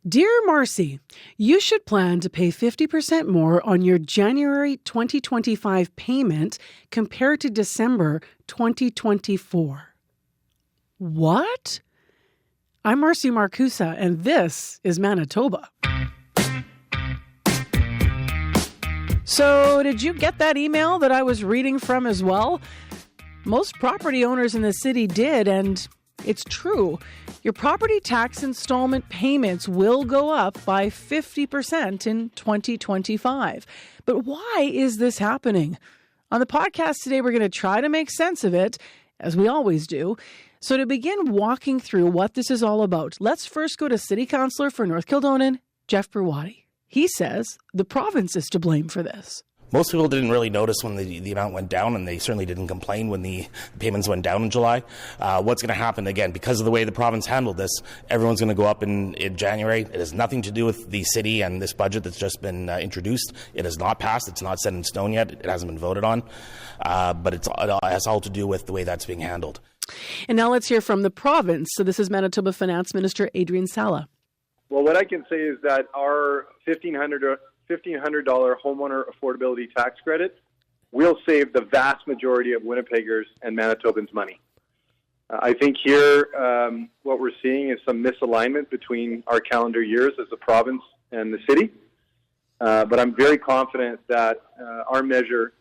Dear Marcy, you should plan to pay 50% more on your January 2025 payment compared to December 2024. What? I'm Marcy Marcusa, and this is Manitoba. So, did you get that email that I was reading from as well? Most property owners in the city did, and it's true. Your property tax installment payments will go up by 50% in 2025. But why is this happening? On the podcast today, we're going to try to make sense of it, as we always do. So to begin walking through what this is all about, let's first go to City Councillor for North Kildonan, Jeff Browaty. He says the province is to blame for this. Most people didn't really notice when the amount went down, and they certainly didn't complain when the payments went down in July. What's going to happen, again, because of the way the province handled this, everyone's going to go up in January. It has nothing to do with the city and this budget that's just been introduced. It has not passed. It's not set in stone yet. It hasn't been voted on. But it has all to do with the way that's being handled. And now let's hear from the province. So this is Manitoba Finance Minister Adrian Sala. Well, what I can say is that our $1,500 homeowner affordability tax credit will save the vast majority of Winnipeggers and Manitobans money. I think here what we're seeing is some misalignment between our calendar years as a province and the city. But I'm very confident that our measure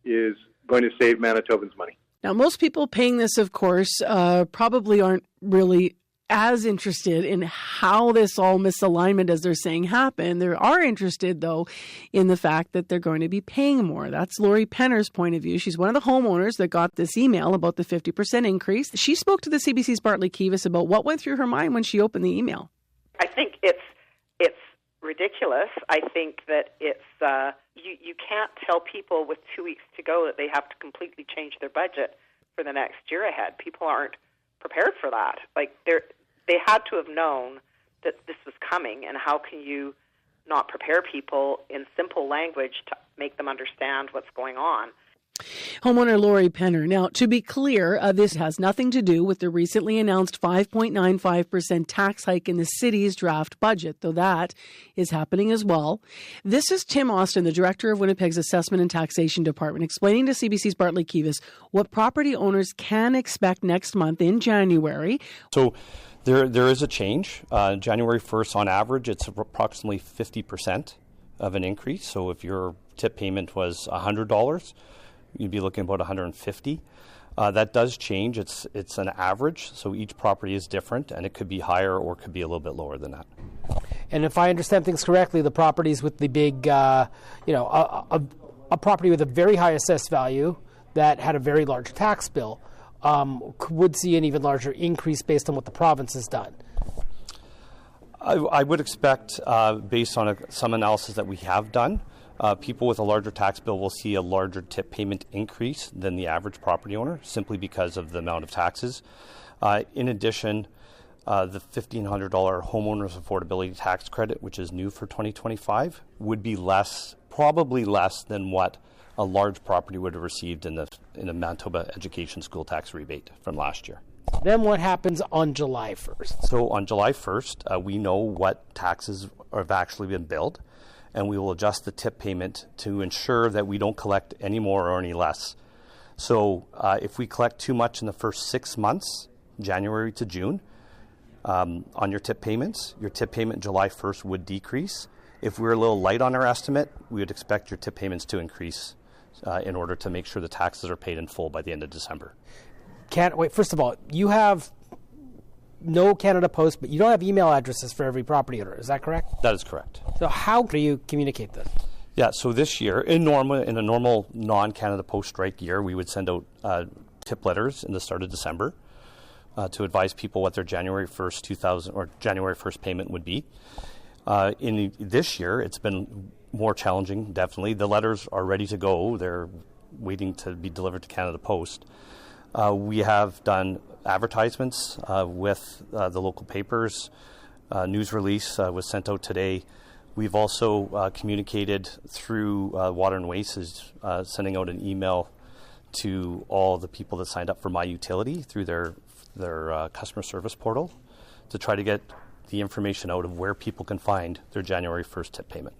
is going to save Manitobans money. Now, most people paying this, of course, probably aren't really as interested in how this all misalignment, as they're saying, happened. They are interested, though, in the fact that they're going to be paying more. That's Lori Penner's point of view. She's one of the homeowners that got this email about the 50% increase. She spoke to the CBC's Bartley Kives about what went through her mind when she opened the email. I think it's ridiculous. I think that it's you can't tell people with 2 weeks to go that they have to completely change their budget for the next year ahead. People aren't prepared for that. Like they had to have known that this was coming, and how can you not prepare people in simple language to make them understand what's going on? Homeowner Lori Penner. Now, to be clear, this has nothing to do with the recently announced 5.95% tax hike in the city's draft budget, though that is happening as well. This is Tim Austin, the director of Winnipeg's Assessment and Taxation Department, explaining to CBC's Bartley Kives what property owners can expect next month in January. So there is a change. January 1st, on average, it's approximately 50% of an increase. So if your tip payment was $100, you'd be looking about $150. That does change. It's an average, so each property is different, and it could be higher or could be a little bit lower than that. And if I understand things correctly, the properties with the big, a property with a very high assessed value that had a very large tax bill would see an even larger increase based on what the province has done. I would expect, based on some analysis that we have done, people with a larger tax bill will see a larger tip payment increase than the average property owner, simply because of the amount of taxes. In addition, the $1,500 homeowners affordability tax credit, which is new for 2025, would be probably less than what a large property would have received in a Manitoba education school tax rebate from last year. Then what happens on July 1st? So on July 1st, we know what taxes have actually been billed, and we will adjust the tip payment to ensure that we don't collect any more or any less. So if we collect too much in the first 6 months, January to June, on your tip payments, your tip payment July 1st would decrease. If we're a little light on our estimate, we would expect your tip payments to increase in order to make sure the taxes are paid in full by the end of December. First of all, you have no Canada Post, but you don't have email addresses for every property owner. Is that correct? That is correct. So how do you communicate this? Yeah, so this year, in a normal non-Canada Post strike year, we would send out tip letters in the start of December to advise people what their January 1st payment would be. In this year, it's been more challenging, definitely. The letters are ready to go. They're waiting to be delivered to Canada Post. We have done advertisements with the local papers. News release was sent out today. We've also communicated through Water and Waste, sending out an email to all the people that signed up for My Utility through their customer service portal to try to get the information out of where people can find their January 1st tip payment.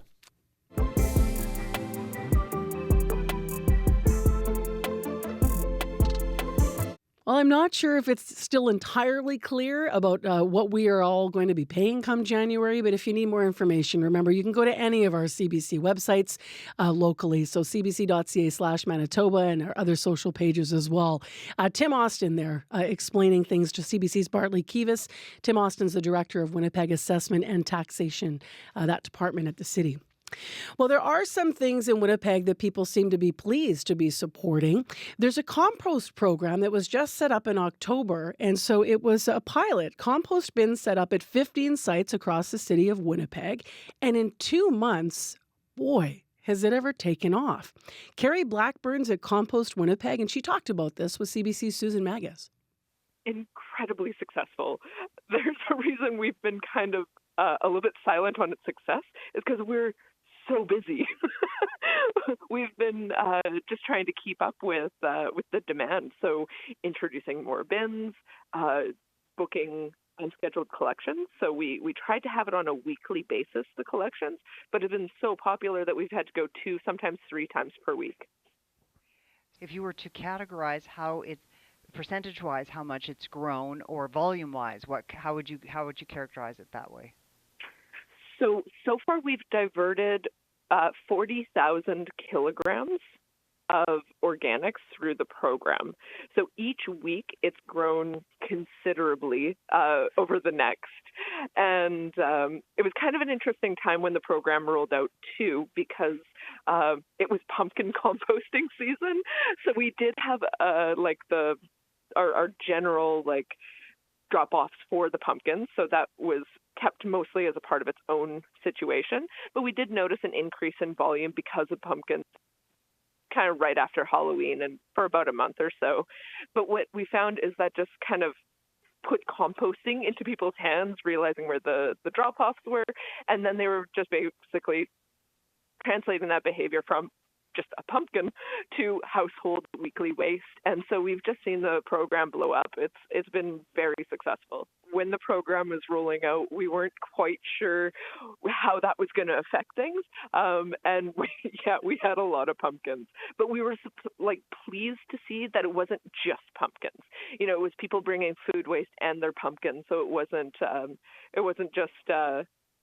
Well, I'm not sure if it's still entirely clear about what we are all going to be paying come January, but if you need more information, remember, you can go to any of our CBC websites locally, so cbc.ca/Manitoba and our other social pages as well. Tim Austin there explaining things to CBC's Bartley Kives. Tim Austin's the Director of Winnipeg Assessment and Taxation, that department at the city. Well, there are some things in Winnipeg that people seem to be pleased to be supporting. There's a compost program that was just set up in October, and so it was a pilot. Compost bins set up at 15 sites across the city of Winnipeg, and in 2 months, boy, has it ever taken off. Karrie Blackburn's at Compost Winnipeg, and she talked about this with CBC's Susan Magas. Incredibly successful. There's a reason we've been kind of a little bit silent on its success, is because we're so busy. We've been just trying to keep up with the demand. So introducing more bins, booking unscheduled collections. So we tried to have it on a weekly basis, the collections, but it's been so popular that we've had to go 2, sometimes 3 times per week. If you were to categorize how it, percentage-wise, how much it's grown, or volume-wise, how would you characterize it that way? So far we've diverted 40,000 kilograms of organics through the program. So each week it's grown considerably over the next. And it was kind of an interesting time when the program rolled out too, because it was pumpkin composting season. So we did have our general drop-offs for the pumpkins. So that was kept mostly as a part of its own situation. But we did notice an increase in volume because of pumpkins kind of right after Halloween and for about a month or so. But what we found is that just kind of put composting into people's hands, realizing where the drop-offs were, and then they were just basically translating that behavior from just a pumpkin to household weekly waste. And so we've just seen the program blow up. It's been very successful. When the program was rolling out, we weren't quite sure how that was going to affect things. And we had a lot of pumpkins, but we were pleased to see that it wasn't just pumpkins. You know, it was people bringing food waste and their pumpkins. So it wasn't just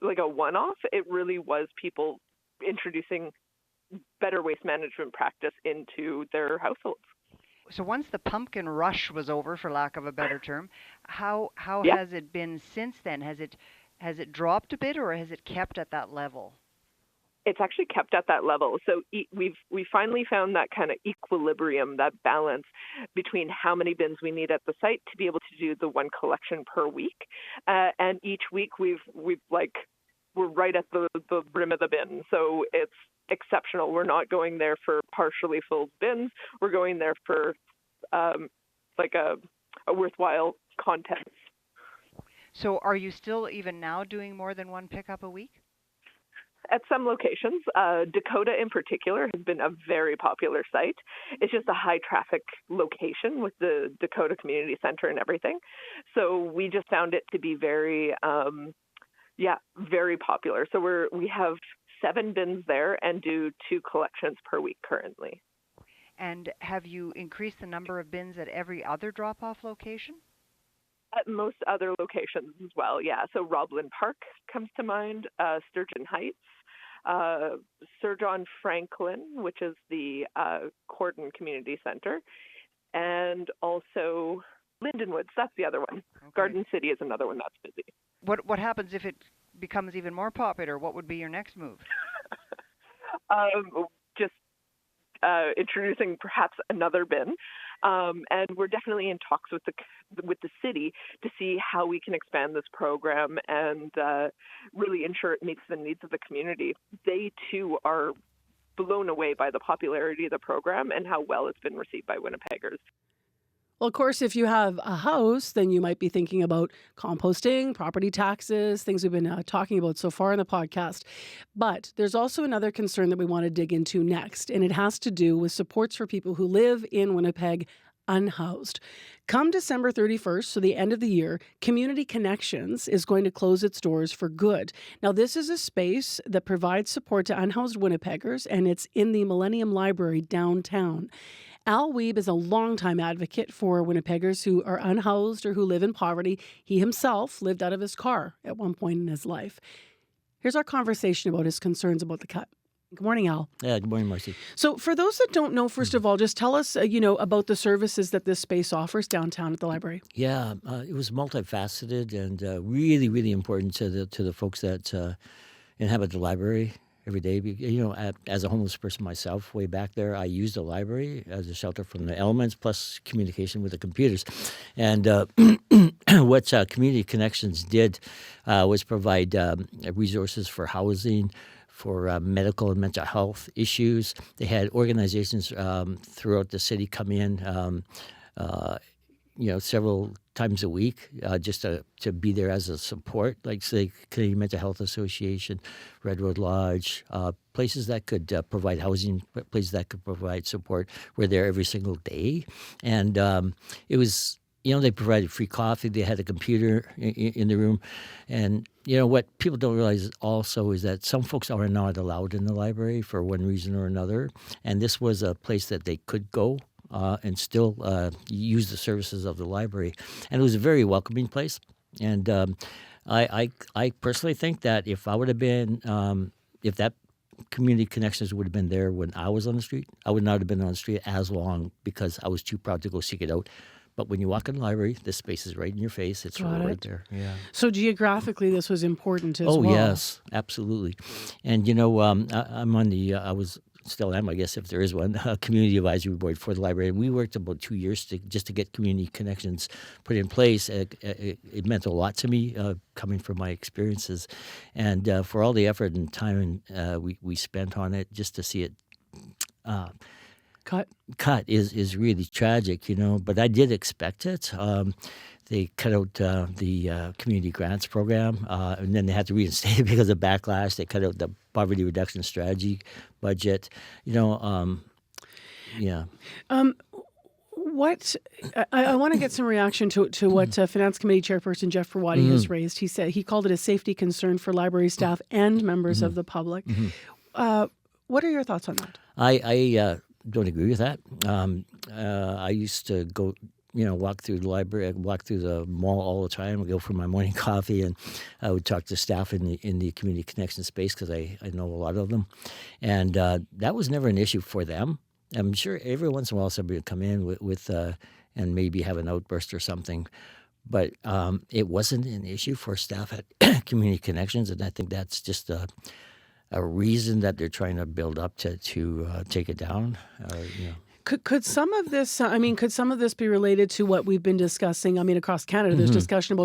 like a one-off. It really was people introducing better waste management practice into their households. So once the pumpkin rush was over, for lack of a better term, how has it been since then? Has it dropped a bit, or has it kept at that level? It's actually kept at that level. So we finally found that kind of equilibrium, that balance between how many bins we need at the site to be able to do the one collection per week, and each week we're right at the brim of the bin. So it's exceptional. We're not going there for partially full bins. We're going there for a worthwhile content. So are you still even now doing more than one pickup a week? At some locations, Dakota in particular has been a very popular site. It's just a high traffic location with the Dakota Community Center and everything. So we just found it to be very popular. So we have 7 bins there and do 2 collections per week currently. And have you increased the number of bins at every other drop-off location? At most other locations as well, yeah. So Roblin Park comes to mind, Sturgeon Heights, Sir John Franklin, which is the Corden Community Center, and also Lindenwoods, that's the other one. Okay. Garden City is another one that's busy. What happens if it becomes even more popular? What would be your next move? Just introducing perhaps another bin, and we're definitely in talks with the city to see how we can expand this program and really ensure it meets the needs of the community. They too are blown away by the popularity of the program and how well it's been received by Winnipeggers. Well, of course, if you have a house, then you might be thinking about composting, property taxes, things we've been talking about so far in the podcast. But there's also another concern that we want to dig into next, and it has to do with supports for people who live in Winnipeg unhoused. Come December 31st, so the end of the year, Community Connections is going to close its doors for good. Now, this is a space that provides support to unhoused Winnipeggers, and it's in the Millennium Library downtown. Al Wiebe is a longtime advocate for Winnipeggers who are unhoused or who live in poverty. He himself lived out of his car at one point in his life. Here's our conversation about his concerns about the cut. Good morning, Al. Yeah, good morning, Marcy. So for those that don't know, first of all, just tell us, about the services that this space offers downtown at the library. Yeah, it was multifaceted and really, really important to the folks that inhabit the library every day. As a homeless person myself, way back there, I used the library as a shelter from the elements, plus communication with the computers. And what Community Connections did was provide resources for housing, for medical and mental health issues. They had organizations throughout the city come in, several times a week just to be there as a support, like, say, Canadian Mental Health Association, Red Road Lodge, places that could provide housing, places that could provide support were there every single day. And it was... they provided free coffee. They had a computer in the room. And, what people don't realize also is that some folks are not allowed in the library for one reason or another. And this was a place that they could go and still use the services of the library. And it was a very welcoming place. And I personally think that if I would have been, if that Community Connections would have been there when I was on the street, I would not have been on the street as long because I was too proud to go seek it out. But when you walk in the library, this space is right in your face. It's right there. Yeah. So geographically, this was important as well. Oh, yes, absolutely. And, I'm on still am, I guess, if there is one, community advisory board for the library. And we worked about 2 years just to get Community Connections put in place. It meant a lot to me, coming from my experiences. And for all the effort and time we spent on it, just to see it cut is really tragic, but I did expect it. They cut out the community grants program, and then they had to reinstate it because of backlash. They cut out the poverty reduction strategy budget. What I want to get some reaction to what Finance Committee Chairperson Jeff Browaty has raised. He called it a safety concern for library staff and members of the public. What are your thoughts on that? I don't agree with that. I used to go, walk through the library. I'd walk through the mall all the time. I'd go for my morning coffee, and I would talk to staff in the Community Connection space because I know a lot of them. And that was never an issue for them. I'm sure every once in a while somebody would come in with and maybe have an outburst or something. But it wasn't an issue for staff at Community Connections, and I think that's just a reason that they're trying to build up to take it down. Could some of this? Could some of this be related to what we've been discussing? Across Canada, there's discussion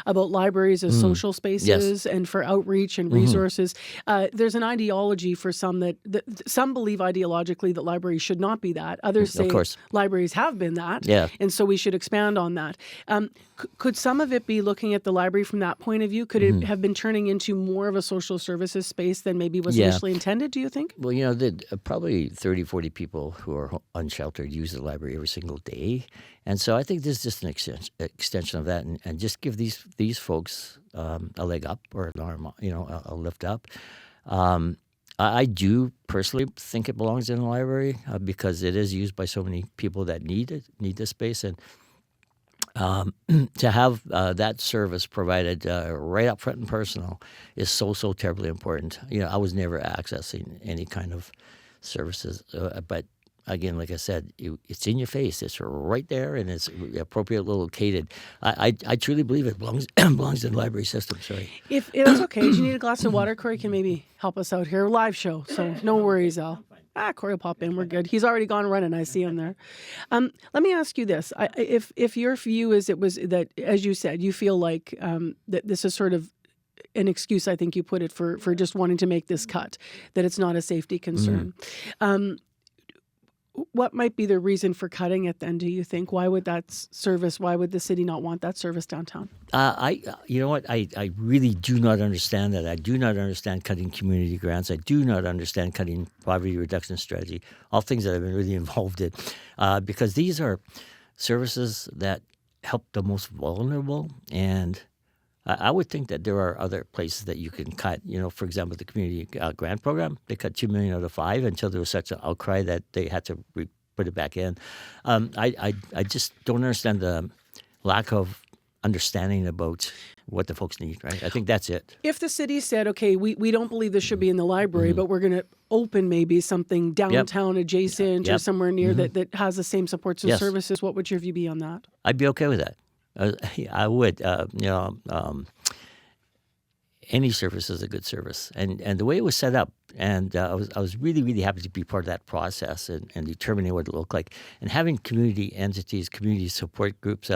about libraries as social spaces and for outreach and resources. There's an ideology for some that some believe ideologically that libraries should not be that. Others say libraries have been that, and so we should expand on that. Could some of it be looking at the library from that point of view? Could it have been turning into more of a social services space than maybe was initially intended, do you think? Well, probably 30, 40 people who are unsheltered use the library every single day. And so I think this is just an extension of that and just give these folks a leg up or an arm, a lift up. I do personally think it belongs in the library because it is used by so many people that need this space. And to have that service provided right up front and personal is so terribly important. I was never accessing any kind of services, but again, like I said, it's in your face. It's right there, and it's appropriately located. I truly believe it belongs in the library system. Sorry. If that's okay, do you need a glass of water? Corey can maybe help us out here. Live show, so no worries, Al. Corey will pop in. We're good. He's already gone running. I see him there. Let me ask you this: if your view is it was that, as you said, you feel like that this is sort of an excuse, I think you put it, for just wanting to make this cut, that it's not a safety concern. What might be the reason for cutting it then, do you think? Why would the city not want that service downtown? You know what? I really do not understand that. I do not understand cutting community grants. I do not understand cutting poverty reduction strategy, all things that I've been really involved in. Because these are services that help the most vulnerable. And I would think that there are other places that you can cut. For example, the community grant program, they cut $2 million out of $5 million until there was such an outcry that they had to put it back in. I just don't understand the lack of understanding about what the folks need, right? I think that's it. If the city said, okay, we don't believe this should be in the library, but we're going to open maybe something downtown adjacent or somewhere near that has the same supports and services, what would your view be on that? I'd be okay with that. I would. Any service is a good service, and the way it was set up, and I was really, really happy to be part of that process and determining what it looked like, and having community entities, community support groups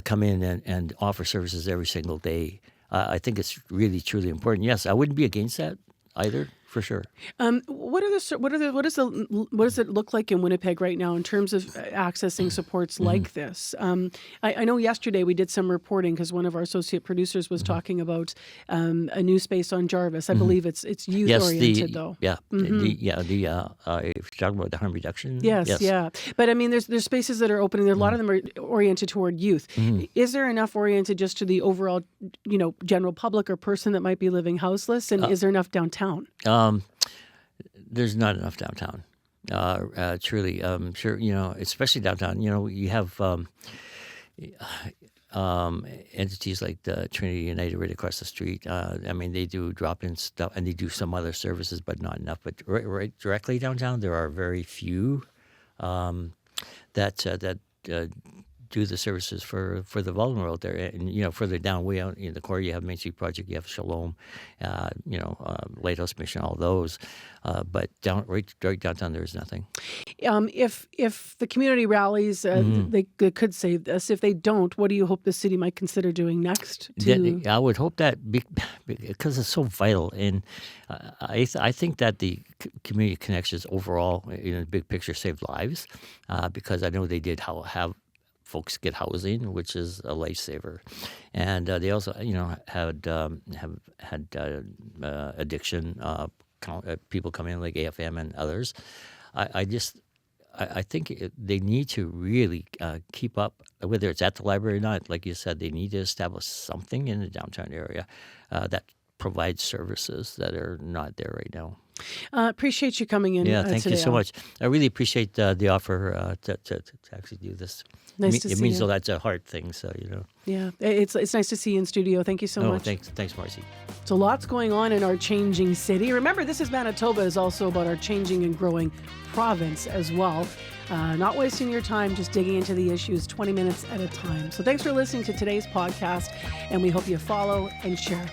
come in and offer services every single day. I think it's really, truly important. Yes, I wouldn't be against that either. For sure. What does it look like in Winnipeg right now in terms of accessing supports like this? I know yesterday we did some reporting because one of our associate producers was talking about a new space on Jarvis. I believe it's youth oriented though. Yeah, if you're talking about the harm reduction. Yes. But I mean, there's spaces that are opening. There a lot of them are oriented toward youth. Is there enough oriented just to the overall, general public or person that might be living houseless? And is there enough downtown? There's not enough downtown. Truly, sure. Especially downtown. You have entities like the Trinity United right across the street. They do drop-in stuff and they do some other services, but not enough. But right directly downtown, there are very few that do the services for the vulnerable out there. And, further down, way out in the core, you have Main Street Project, you have Shalom, Lighthouse Mission, all those. But right downtown, there is nothing. If the community rallies, they could save this. If they don't, what do you hope the city might consider doing next? I would hope that because it's so vital. And I think that the community connections overall, in the big picture, saved lives because I know they did have folks get housing, which is a lifesaver, and they also, had addiction. People come in like AFM and others. I think they need to really keep up, whether it's at the library or not. Like you said, they need to establish something in the downtown area that provides services that are not there right now. Appreciate you coming in. Yeah, thank today, you so much. I really appreciate the offer to actually do this. Nice to see you. It means that's a hard thing, so Yeah, it's nice to see you in studio. Thank you so much. Thanks, Marcy. So lots going on in our changing city. Remember, This is Manitoba is also about our changing and growing province as well. Not wasting your time, just digging into the issues 20 minutes at a time. So thanks for listening to today's podcast, and we hope you follow and share.